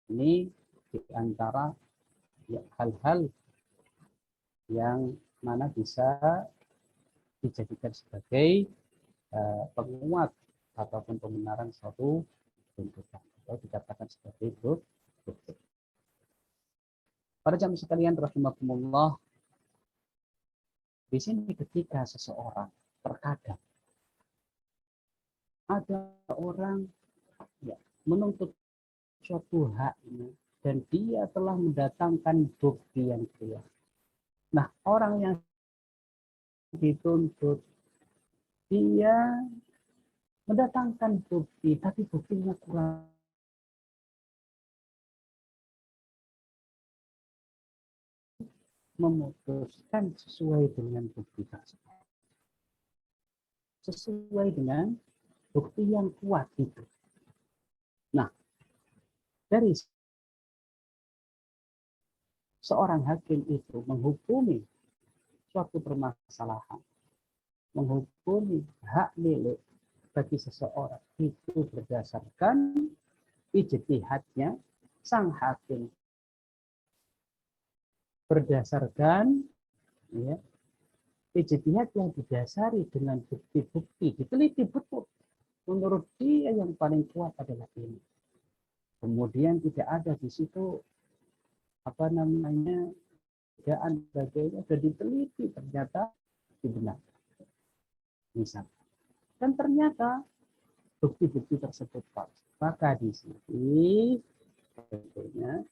Ini di antara ya, hal-hal yang mana bisa dijadikan sebagai penguat ataupun pembenaran suatu tuntutan atau dikatakan sebagai bukti. Para jamaah sekalian rahimakumullah, di sini ketika seseorang terkadang ada orang ya, menuntut suatu haknya dan dia telah mendatangkan bukti yang kuat. Nah, orang yang dituntut dia mendatangkan bukti, tapi buktinya kurang. Memutuskan sesuai dengan bukti tersebut. Sesuai dengan bukti yang kuat itu. Nah, dari seorang hakim itu menghukumi suatu permasalahan, menghukumi hak milik bagi seseorang itu berdasarkan ijtihadnya sang hakim, berdasarkan ya, ijtihad yang didasari dengan bukti-bukti, diteliti betul. Menurut dia yang paling kuat adalah ini. Kemudian tidak ada di situ dugaan sebagainya sudah diteliti ternyata dibenarkan. Misalnya. Dan ternyata bukti-bukti tersebut palsu. Maka di sini tentunya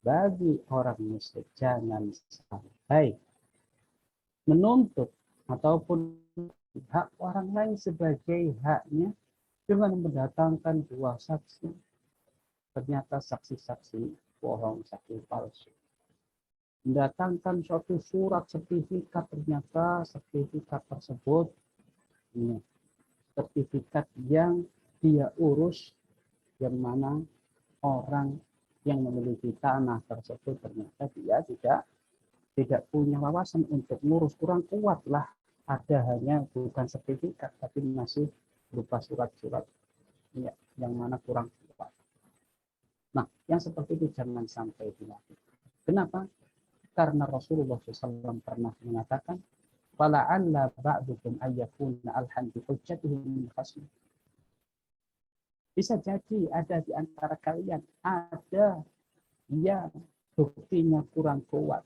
bagi orang muslim jangan sampai menuntut ataupun hak orang lain sebagai haknya dengan mendatangkan dua saksi. Ternyata saksi-saksi bohong, saksi palsu. Mendatangkan suatu surat sertifikat, ternyata sertifikat tersebut sertifikat yang dia urus, yang mana orang yang memiliki tanah tersebut ternyata dia tidak punya wawasan untuk ngurus, kurang kuat lah, ada hanya bukan sertifikat tapi masih berupa surat-surat ya, yang mana kurang kuat. Nah, yang seperti itu jangan sampai dilakukan. Kenapa? Karena Rasulullah SAW pernah mengatakan, "Fala'alla ba'dukum ayyakuna alhan bi hujjatihi min khasmi." Bisa jadi ada di antara kalian ada yang buktinya kurang kuat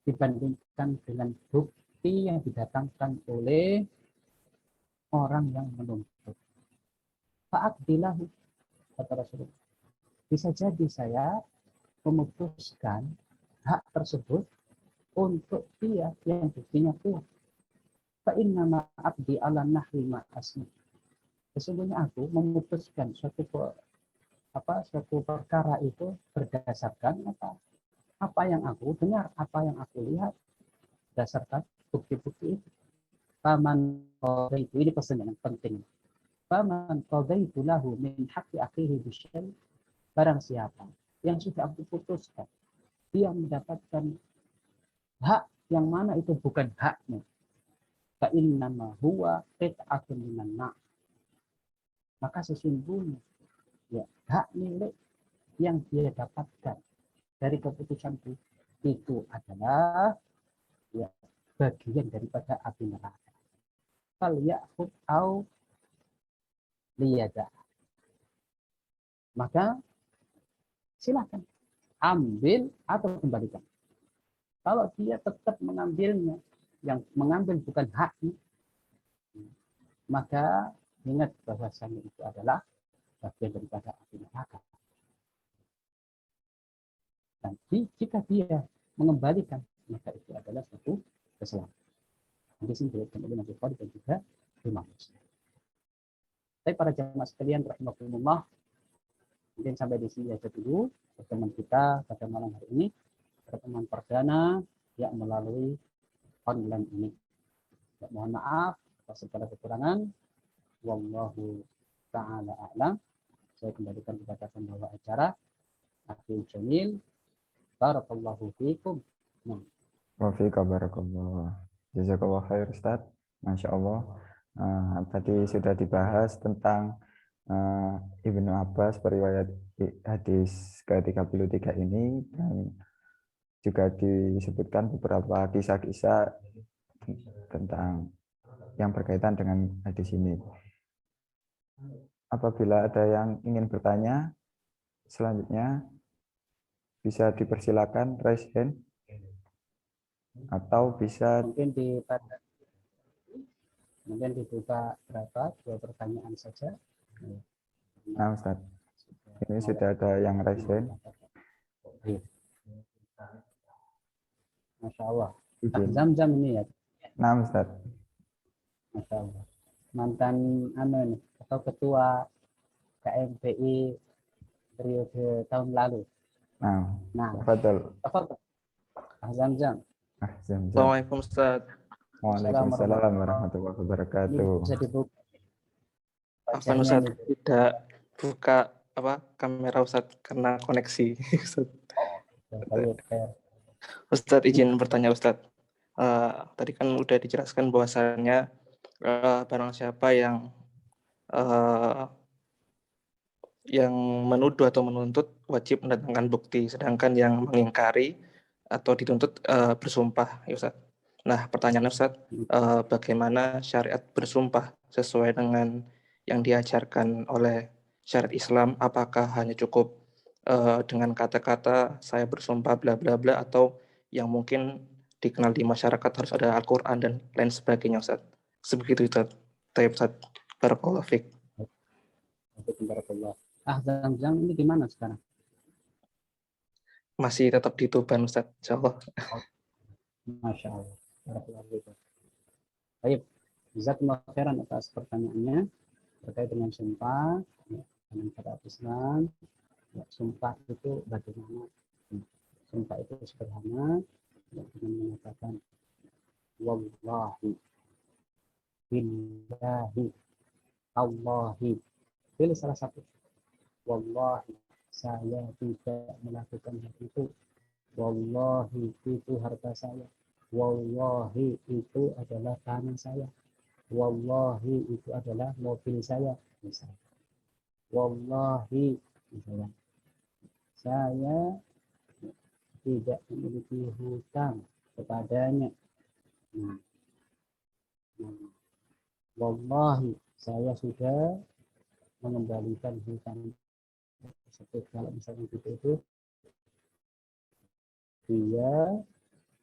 dibandingkan dengan bukti yang didatangkan oleh orang yang menuntut. Fa'addilahu, kata Rasulullah. Bisa jadi saya memutuskan hak tersebut untuk dia yang buktinya kuat. Fa'innama abdi ala nahwi ma'asmi. Sesungguhnya aku memutuskan suatu perkara itu berdasarkan apa yang aku dengar, apa yang aku lihat, berdasarkan bukti-bukti itu. Faman qadaitu, ini pesan yang penting. Faman qadaitu lahu min haqqi akhihi bisyai, barang siapa yang sudah aku putuskan dia mendapatkan hak yang mana itu bukan haknya, fa innama huwa qit'atun minan nar, maka sesungguhnya ya hak milik yang dia dapatkan dari keputusan itu adalah ya bagian daripada api neraka. Fal ya'khud au liyada, maka silakan ambil atau kembalikan. Kalau dia tetap mengambilnya, yang mengambil bukan haknya, maka ingat bahwasanya itu adalah bagian daripada api neraka. Dan jika dia mengembalikan, maka itu adalah suatu keselamatan. Di sini diriwayatkan oleh Imam Bukhari dan juga Imam Muslim. Tapi para jamaah sekalian rahimakumullah, mungkin sampai di sini aja dulu pertemuan kita pada malam hari ini, pertemuan perdana yang melalui online ini. Ya, mohon maaf atas segala kekurangan. Wallahu ta'ala a'lam. Saya kembalikan kepada pembawa acara Akhil Jamil. Barakallahu fiikum. Wa fiika barakallah. Jazakallah khair Ustaz. Masya Allah. Tadi sudah dibahas tentang Ibnu Abbas periwayat hadis ke-33 ini, dan juga disebutkan beberapa kisah-kisah tentang yang berkaitan dengan hadis ini. Apabila ada yang ingin bertanya, selanjutnya bisa dipersilakan raise hand atau bisa mungkin dibuka berapa, 2 pertanyaan saja. Nah, Ustaz, ini sudah ada yang raise hand. Masya Allah. Izin. Zam-zam ini ya. Nah, Ustaz. Masya Allah. Mantan atau ketua KMPI periode tahun lalu. Nah, betul. Zam-zam. Assalamualaikum Ustaz. Waalaikumsalam warahmatullahi wabarakatuh. Bisa dibuka. Afwan Ustaz, tidak buka kamera Ustaz karena koneksi. Ustaz izin bertanya Ustaz. Tadi kan udah dijelaskan bahwasannya barang siapa yang menuduh atau menuntut wajib mendatangkan bukti, sedangkan yang mengingkari atau dituntut bersumpah, ya Ustaz. Nah, pertanyaan Ustaz, bagaimana syariat bersumpah sesuai dengan yang diajarkan oleh syariat Islam? Apakah hanya cukup dengan kata-kata saya bersumpah bla bla bla, atau yang mungkin dikenal di masyarakat harus ada Al-Quran dan lain sebagainya, Ustaz? Sebegitu Ustaz. Tayyib Ustaz. Barakallahu fiik. Zam-zam ini gimana sekarang? Masih tetap di Tuban Ustaz, insyaallah. Masya Allah. Baik, jazakumullah khairan atas pertanyaannya terkait dengan sumpah dengan syariat Islam. Ya, sumpah itu bagaimana? Sumpah itu sederhana, ya, dengan mengatakan wallahi, billahi, Allahi, pilih salah satu. Wallahi saya tidak melakukan hal itu. Wallahi itu harta saya. Wallahi itu adalah tanah saya. Wallahi itu adalah mobil saya. Misalnya. Wallahi misalnya. Saya tidak memiliki hutang kepadanya. Nah, wallahi saya sudah mengembalikan hutang tersebut. Kalau misalnya itu dia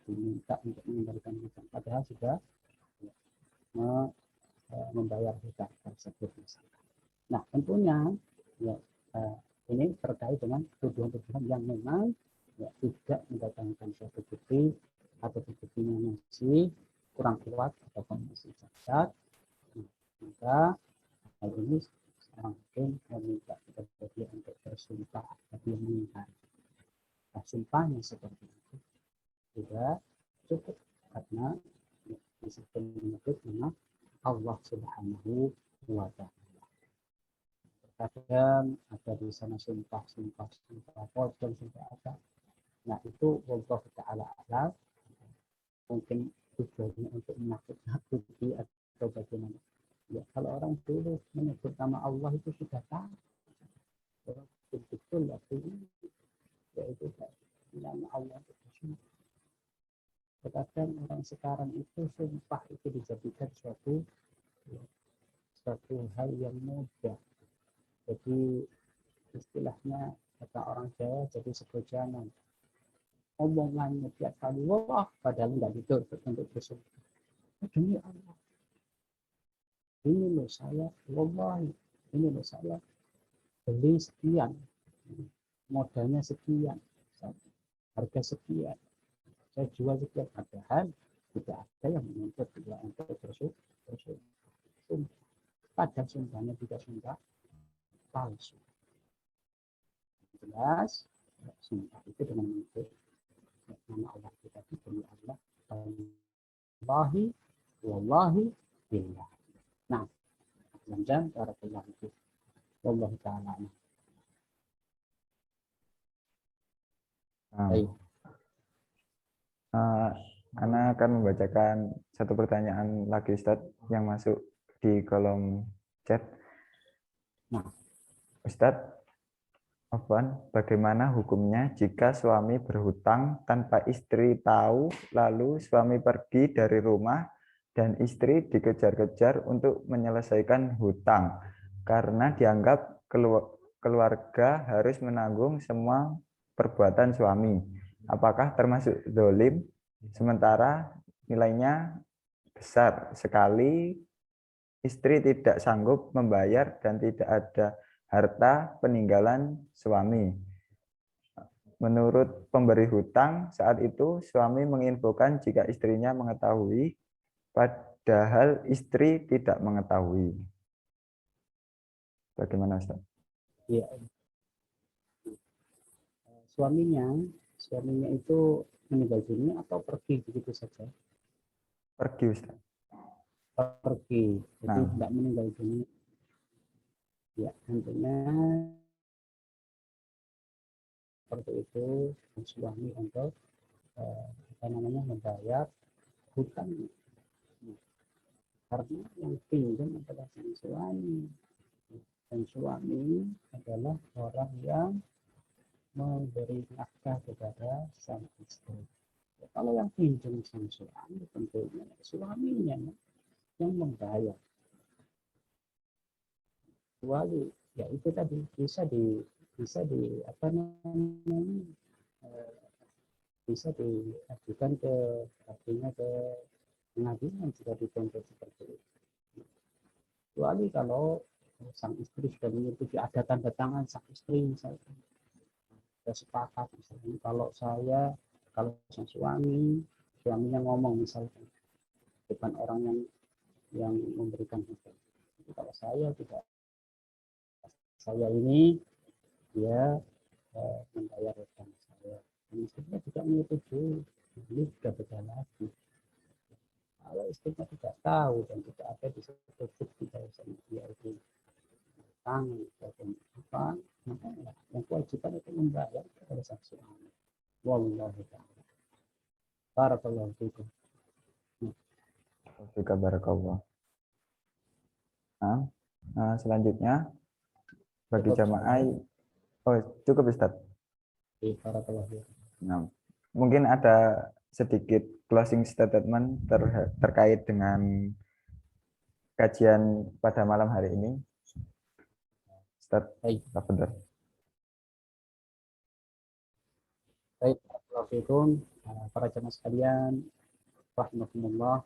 diminta untuk mengembalikan hutang, padahal sudah membayar hutang tersebut. Nah, tentunya ya, ini terkait dengan tuduhan-tuduhan yang memang ya, tidak mendatangkan suatu bukti atau buktinya masih kurang kuat atau masih cacat, maka hal ini seorang hakim meminta kepada dia untuk bersumpah tapi mengingkari. Nah, sumpahnya seperti itu tidak cukup karena di situ menyebut nama Allah Subhanahu wa Ta'ala. Terkadang ada di sana sumpah pocong, sumpah apa. Nah, itu Allah Ta'ala alam, mungkin tujuannya untuk menakut-nakuti atau bagaimana. Ya, kalau orang dulu menyebut nama Allah itu sudah tahu. Betul-betul artinya yaitu nama Allah itu sumpah. Terkadang orang sekarang itu sumpah itu dijadikan suatu hal yang mudah. Jadi istilahnya kata orang Jawa jadi segojangan. Omongannya tiap kali wah padahal nggak gitu untuk bersumpah. Demi Allah. Ini loh saya, wallahi, ini loh saya beli sekian, modalnya sekian, harga sekian, saya jual sekian, padahal tidak ada yang menuntut dia untuk bersumpah. Padahal sumpahnya tidak sumpah palsu. Jelas, sumpah itu dengan menyebut nama Allah kita demi Allah, wallahi, billah. Nah, jam barakallahu fiik. Wallahu ta'ala. Baik. Ana akan membacakan satu pertanyaan lagi Ustadz yang masuk di kolom chat. Nah, Ustadz, bagaimana hukumnya jika suami berhutang tanpa istri tahu, lalu suami pergi dari rumah dan istri dikejar-kejar untuk menyelesaikan hutang karena dianggap keluarga harus menanggung semua perbuatan suami. Apakah termasuk zalim sementara nilainya besar sekali, istri tidak sanggup membayar dan tidak ada harta peninggalan suami? Menurut pemberi hutang, saat itu suami menginfokan jika istrinya mengetahui, padahal istri tidak mengetahui. Bagaimana, Ustaz? Ya. Suaminya itu meninggal dunia atau pergi begitu saja? Pergi, Ustaz. Pergi, jadi tidak meninggal dunia. Ya, tentunya seperti itu suami untuk membayar hutang. Karena yang pinjam adalah sang suami, dan suami adalah orang yang memberi nafkah kepada sang istri. Ya, kalau yang pinjam sang suami, tentunya suaminya yang membayar. Kecuali ya itu tadi bisa diajukan ke pengadilan jika dituntut seperti itu. Kecuali kalau sang istri sudah menyetujui, ada tanda tangan sang istri misalnya, sudah sepakat misalnya, kalau sang suaminya ngomong misalnya bukan orang yang memberikan hutang. Kalau saya ini dia membayar hutang saya, dan istrinya juga menyetujui, ini sudah beda lagi. Kalau istrinya tidak tahu dan tidak ada di situ bukti bahwasanya dia itu tangan ataupun apa, maka yang kewajiban itu membayar kepada saksi ahli. Wallahu ta'ala. Barakallahu fikum. Fika barakallah. Selanjutnya bagi Cukup, jamaah, cukup Ustaz. Barakallahu fikum. Nah, mungkin ada sedikit closing statement terkait dengan kajian pada malam hari ini. Ustaz, Baik. benar. Baik, barakallahu fikum. Para jamaah sekalian, rahimakumullah.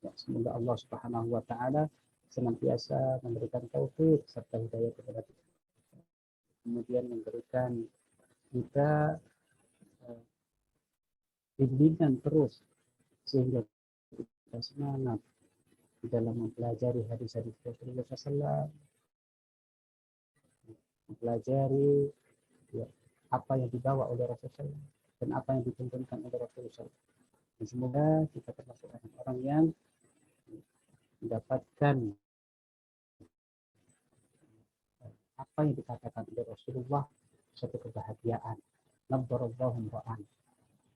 Ya, semoga Allah Subhanahu wa taala senantiasa memberikan taufik serta hidayah kepada kita. Kemudian memberikan kita bimbingan terus sehingga kita semangat di dalam mempelajari hadis-hadis Rasulullah SAW, mempelajari ya, apa yang dibawa oleh Rasulullah SAW dan apa yang dituntunkan oleh Rasulullah SAW. Dan semoga kita termasuk orang yang mendapatkan apa yang dikatakan oleh Rasulullah, suatu kebahagiaan. Nabbarallahu ra'an.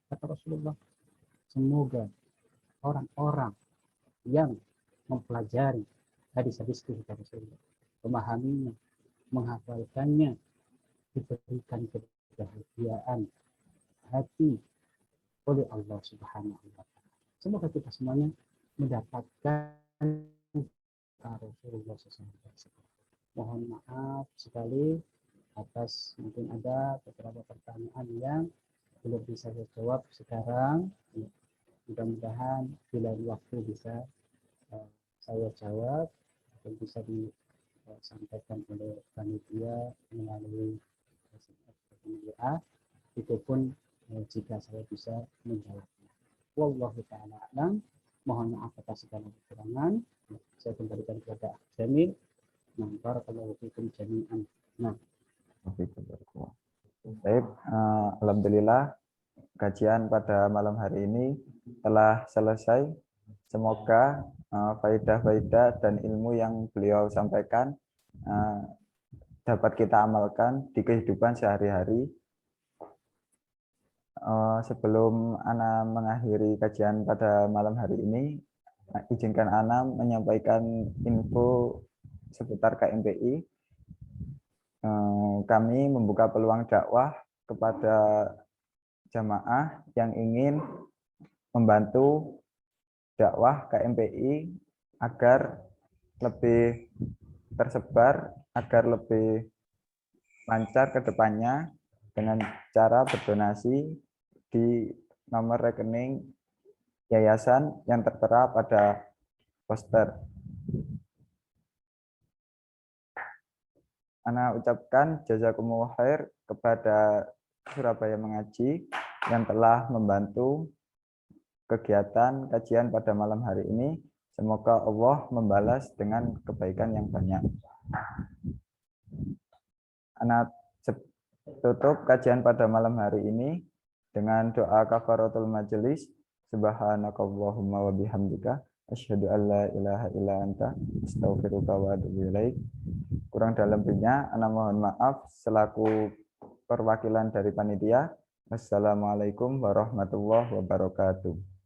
Kata Rasulullah, semoga orang-orang yang mempelajari hadis-hadis kita Rasulullah, memahaminya, menghafalkannya, diberikan kebahagiaan hati oleh Allah Subhanahu wa taala. Semoga kita semuanya mendapatkan Rasulullah SAW. Mohon maaf sekali atas mungkin ada beberapa pertanyaan yang belum bisa saya jawab sekarang. Mudah-mudahan bila waktu bisa saya jawab dan bisa disampaikan oleh panitia melalui WA. Itu pun jika saya bisa menjawabnya. Wallahu ta'ala a'lam. Mohon maaf atas segala kekurangan. Saya kembalikan kepada Jamil. Nah, barakallahu fikum jami'an. Nah, baik, alhamdulillah kajian pada malam hari ini telah selesai. Semoga faedah-faedah dan ilmu yang beliau sampaikan dapat kita amalkan di kehidupan sehari-hari. Sebelum Ana mengakhiri kajian pada malam hari ini, izinkan Ana menyampaikan info seputar KMPI. Kami membuka peluang dakwah kepada jamaah yang ingin membantu dakwah KMPI agar lebih tersebar, agar lebih lancar ke depannya dengan cara berdonasi di nomor rekening yayasan yang tertera pada poster. Ana ucapkan jazakumullah khair kepada Surabaya Mengaji yang telah membantu kegiatan kajian pada malam hari ini. Semoga Allah membalas dengan kebaikan yang banyak. Ana tutup kajian pada malam hari ini dengan doa kafaratul majelis. Subhanakallahumma wa bihamdika asyhadu an la ilaha illa anta astaghfiruka wa atubu ilaik. Kurang dalam lebihnya Ana mohon maaf selaku perwakilan dari panitia. Wassalamualaikum warahmatullahi wabarakatuh.